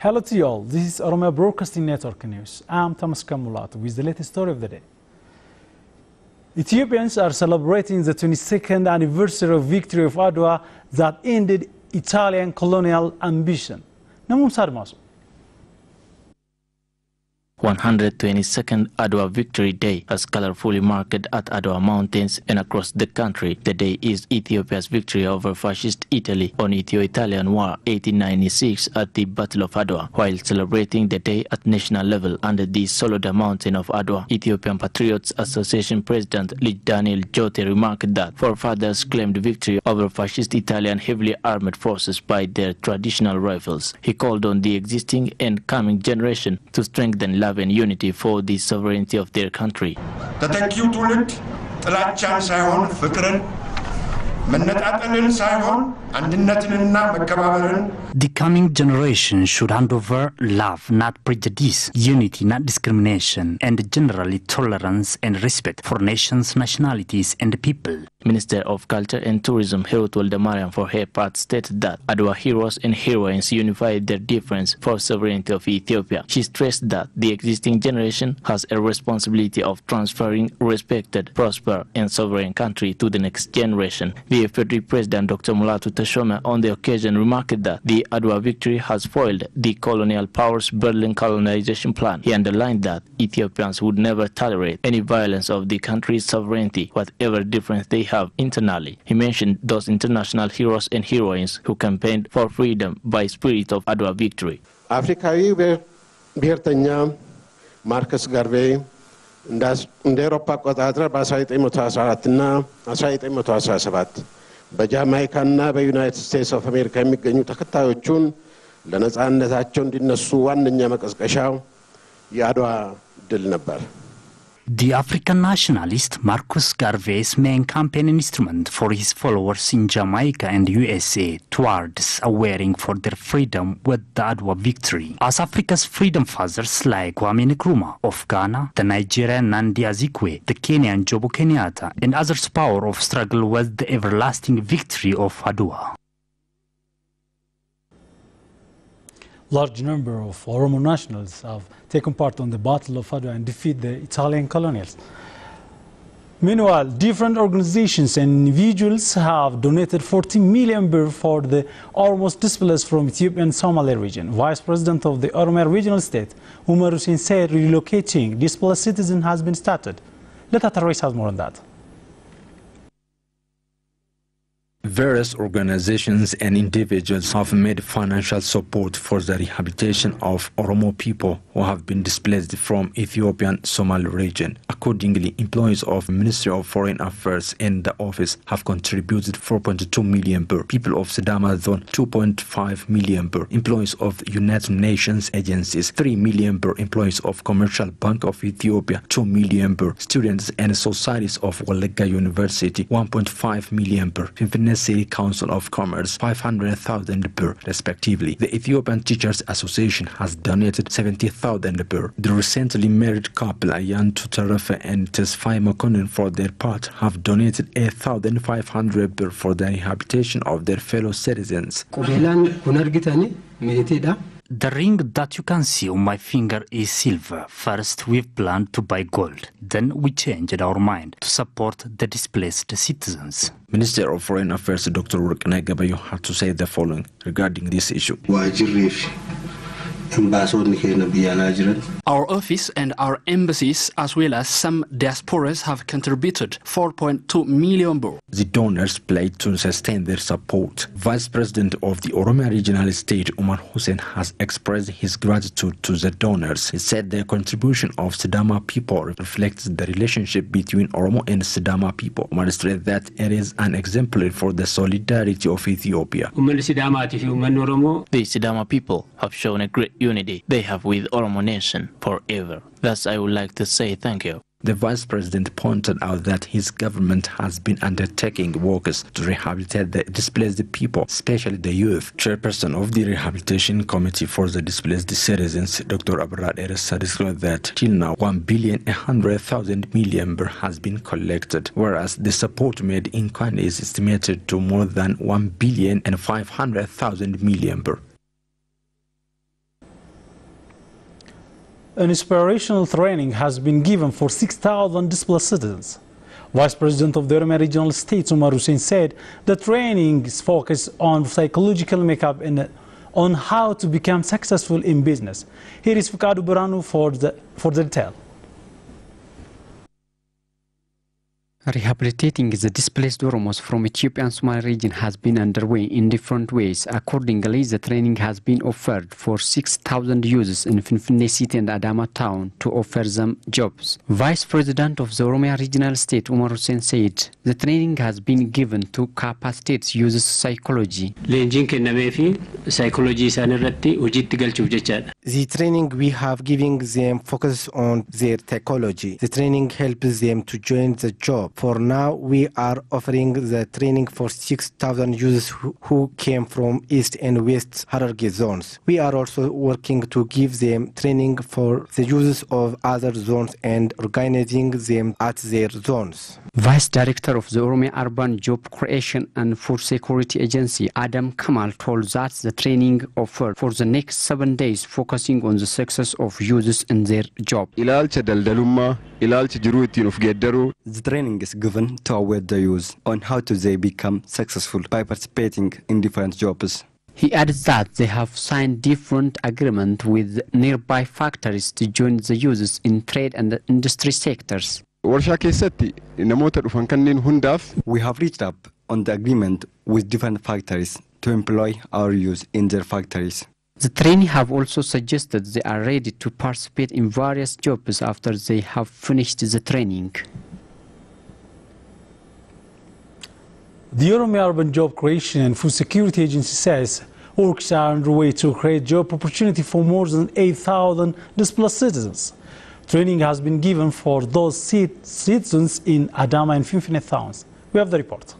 Hello to you all, this is Oromia Broadcasting Network News. I'm Thomas Kamulat with the latest story of the day. Ethiopians are celebrating the 22nd anniversary of victory of Adwa that ended Italian colonial ambition. 122nd Adwa Victory Day has colorfully marked at Adwa Mountains and across the country. The day is Ethiopia's victory over fascist Italy on Ethio-Italian War 1896 at the Battle of Adwa. While celebrating the day at national level under the Soloda Mountain of Adwa, Ethiopian Patriots Association President Lig Daniel Jote remarked that forefathers claimed victory over fascist Italian heavily armored forces by their traditional rifles. He called on the existing and coming generation to strengthen love and unity for the sovereignty of their country. ተተኪው ትውልድ ጥላቻን ሳይሆን ፍቅርን መነጣጠልን ሳይሆን አንድነትንና መከባበርን. The coming generation should hand over love, not prejudice, unity, not discrimination, and generally tolerance and respect for nations, nationalities, and people. Minister of Culture and Tourism Herut Waldemariam for her part stated that Adwa heroes and heroines unified their difference for sovereignty of Ethiopia. She stressed that the existing generation has a responsibility of transferring respected, prosper, and sovereign country to the next generation. The FDR President Dr. Mulatu Teshome on the occasion remarked that the Adwa victory has foiled the colonial powers' Berlin colonization plan. He underlined that Ethiopians would never tolerate any violence of the country's sovereignty, whatever difference they have internally. He mentioned those international heroes and heroines who campaigned for freedom by spirit of Adwa victory. Afrikaዊ ብሔርተኛ ማርከስ ጋርቬ እንደ አውሮፓ አቆጣጠር በ1914 እና 1917 በጃማይካና በዩናይትድ ስቴትስ ኦፍ አሜሪካ የሚገኙ ተከታዮቹን ለነጻነታቸው እንዲነሱ ዋነኛ መቀስቀሻው የአድዋ ድል ነበር። The African nationalist Marcus Garvey's main campaign instrument for his followers in Jamaica and USA towards awaring for their freedom with the Adwa victory. As Africa's freedom fathers like Kwame Nkrumah of Ghana, the Nigerian Nnamdi Azikiwe, the Kenyan Jomo Kenyatta, and others' power of struggle with the everlasting victory of Adwa. Large number of Oromo nationals have taken part on the Battle of Adwa and defeat the Italian colonials. Meanwhile, different organizations and individuals have donated 40 million birr for the Oromos displaced from Ethiopia and Somali region. Vice President of the Oromia regional state, Umar Hussein said relocating displaced citizens has been started. Let us raise more on that. Various organizations and individuals have made financial support for the rehabilitation of Oromo people who have been displaced from Ethiopian Somali region. Accordingly, employees of Ministry of Foreign Affairs and the office have contributed 4.2 million birr. People of Sidama Zone 2.5 million birr. Employees of United Nations agencies 3 million birr. Employees of Commercial Bank of Ethiopia 2 million birr. Students and societies of Wallagga University 1.5 million birr. City Council of Commerce 500,000 birr respectively. The Ethiopian Teachers Association has donated 70,000 birr. The recently married couple Ayan Tuterefe and Tesfai Makonnen for their part have donated 8,500 birr for the rehabilitation of their fellow citizens. The ring that you can see on my finger is silver. First, we've planned to buy gold. Then we changed our mind to support the displaced citizens. Minister of Foreign Affairs Dr. Workneh Gabayo had to say the following regarding this issue. Our office and our embassies, as well as some diasporas, have contributed 4.2 million birr. The donors pledged to sustain their support. Vice President of the Oromia Regional State, Umar Hussein, has expressed his gratitude to the donors. He said the contribution of Sidama people reflects the relationship between Oromo and Sidama people. Umar stressed that it is an exemplar for the solidarity of Ethiopia. The Sidama people have shown a great unity they have with Oromo nation forever. Thus, I would like to say thank you. The Vice President pointed out that his government has been undertaking works to rehabilitate the displaced people, especially the youth. Chairperson of the Rehabilitation Committee for the Displaced Citizens, Dr. Abrad Eresa, described that till now 1,100,000,000,000 birr has been collected, whereas the support made in kind is estimated to more than 1,500,000,000,000 birr. An inspirational training has been given for 6,000 displaced citizens. Vice President of the Oromia Regional State, Umar Hussein, said the training is focused on psychological makeup and on how to become successful in business. Here is Fikadu Buranu for the detail. Rehabilitating the displaced Oromos from Ethiopia and Somali region has been underway in different ways. Accordingly, the training has been offered for 6,000 youths in Finfinne City and Adama town to offer them jobs. Vice President of the Oromia Regional State, Umar Hussein, said the training has been given to capacitate youths' psychology. The training we have given them focus on their psychology. The training helps them to join the job. For now, we are offering the training for 6,000 youths who came from East and West Hararghe zones. We are also working to give them training for the youths of other zones and organizing them at their zones. Vice Director of the Oromia Urban Job Creation and Food Security Agency, Adam Kamal, told that the training offered for the next 7 days focusing on the success of youths in their job. The training is given to aware the youth on how they become successful by participating in different jobs. He added that they have signed different agreements with nearby factories to join the youths in trade and industry sectors. We have reached up on the agreement with different factories to employ our youth in their factories. The trainees have also suggested they are ready to participate in various jobs after they have finished the training. The Oromia Urban Job Creation and Food Security Agency says works are underway to create job opportunity for more than 8,000 displaced citizens. Training has been given for those citizens in Adama and Finfinne towns. We have the report.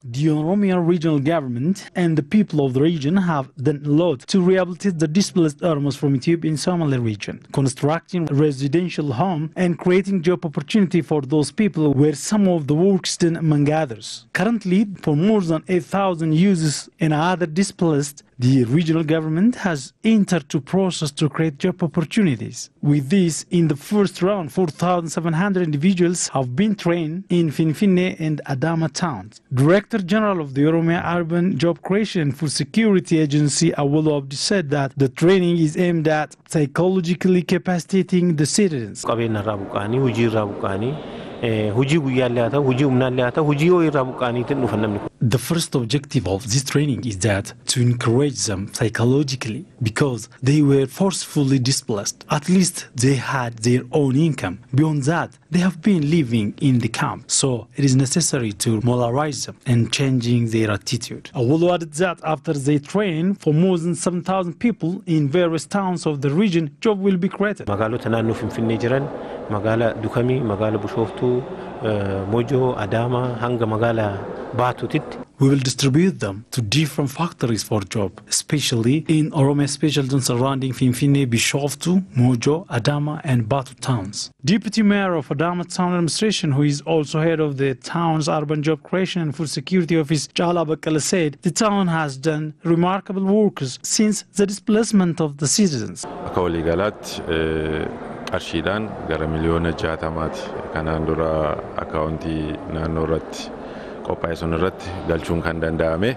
The Oromia regional government and the people of the region have done a lot to rehabilitate the displaced Oromos from Ethiopia in Somali region, constructing residential home and creating job opportunity for those people were some of the works done among others. Currently, for more than 8,000 youths and other displaced, the regional government has entered to process to create job opportunities. With this, in the first round, 4,700 individuals have been trained in Finfinne and Adama towns. Director General of the Oromia Urban Job Creation and Food Security Agency, Awolo Abdi, said that the training is aimed at psychologically capacitating the citizens. The first objective of this training is that to encourage them psychologically, because they were forcefully displaced. At least they had their own income. Beyond that, they have been living in the camp. So it is necessary to molarize them and changing their attitude. Awolo added that after they train for more than 7,000 people in various towns of the region, job will be created. Magala Dukami, Magala Bushoftu, Mojo, Adama, Hanga Magala Batutit. We will distribute them to different factories for job, especially in Oromia special zones surrounding Finfinne, Bishoftu, Mojo, Adama and Batu towns. Deputy Mayor of Adama Town Administration, who is also head of the town's Urban Job Creation and Food Security Office, Jala Bakala, said the town has done remarkable work since the displacement of the citizens. Arshidan gara miliyoona 60 kanaan dura akaawuntii naannoo irratti qophaa'e sun irratti galchuun kan danda'ame.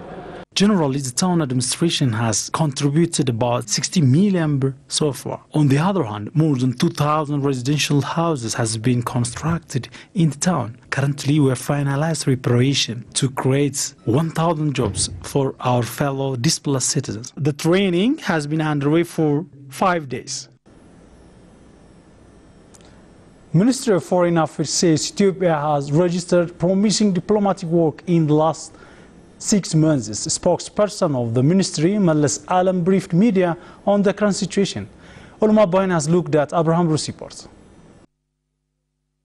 Generally, the town administration has contributed about 60 million so far. On the other hand, more than 2,000 residential houses has been constructed in the town. Currently, we have finalized preparation to create 1,000 jobs for our fellow displaced citizens. The training has been underway for 5 days. Ministry of Foreign Affairs says Ethiopia has registered promising diplomatic work in the last 6 months. A spokesperson of the ministry, Mallas Alam, briefed media on the current situation. Olma Bain has looked at Abraham Bruce report.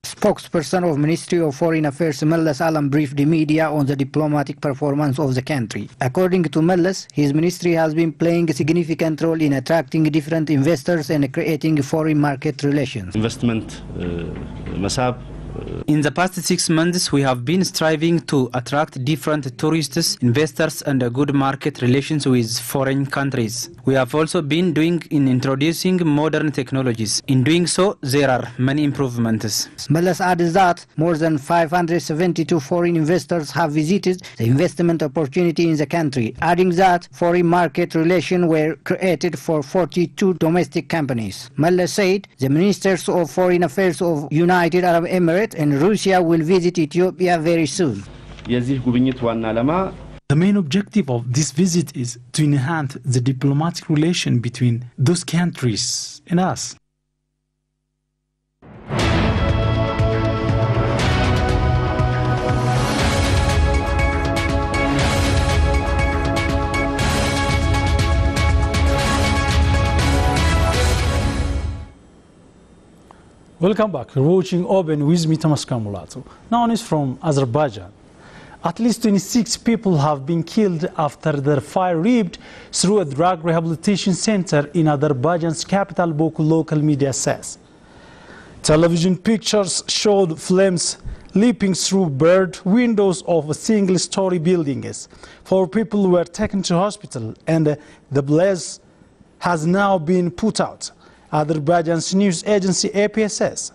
Spokesperson of Ministry of Foreign Affairs Mallas Alam briefed the media on the diplomatic performance of the country. According to Mallas, his ministry has been playing a significant role in attracting different investors and creating foreign market relations. Investment, مساب In the past 6 months, we have been striving to attract different tourists, investors, and good market relations with foreign countries. We have also been doing in introducing modern technologies. In doing so, there are many improvements. Mellas added that more than 572 foreign investors have visited the investment opportunity in the country, adding that foreign market relations were created for 42 domestic companies. Mellas said the ministers of foreign affairs of United Arab Emirates and Russia will visit Ethiopia very soon. The main objective of this visit is to enhance the diplomatic relation between those countries and us. Welcome back. You're watching OBN with me, Tamaskar Mulatu. Now news from Azerbaijan. At least 26 people have been killed after their fire ripped through a drug rehabilitation center in Azerbaijan's capital, Baku, local media says. Television pictures showed flames leaping through barred windows of a single-story building. 4 people were taken to hospital and the blaze has now been put out. Azerbaijan's news agency AP says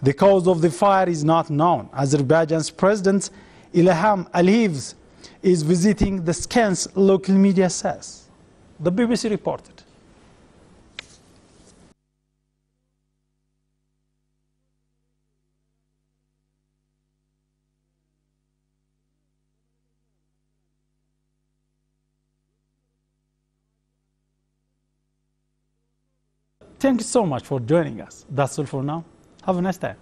the cause of the fire is not known. Azerbaijan's president Ilham Aliyev is visiting the scans, local media says. The BBC reported. Thank you so much for joining us. That's all for now. Have a nice day.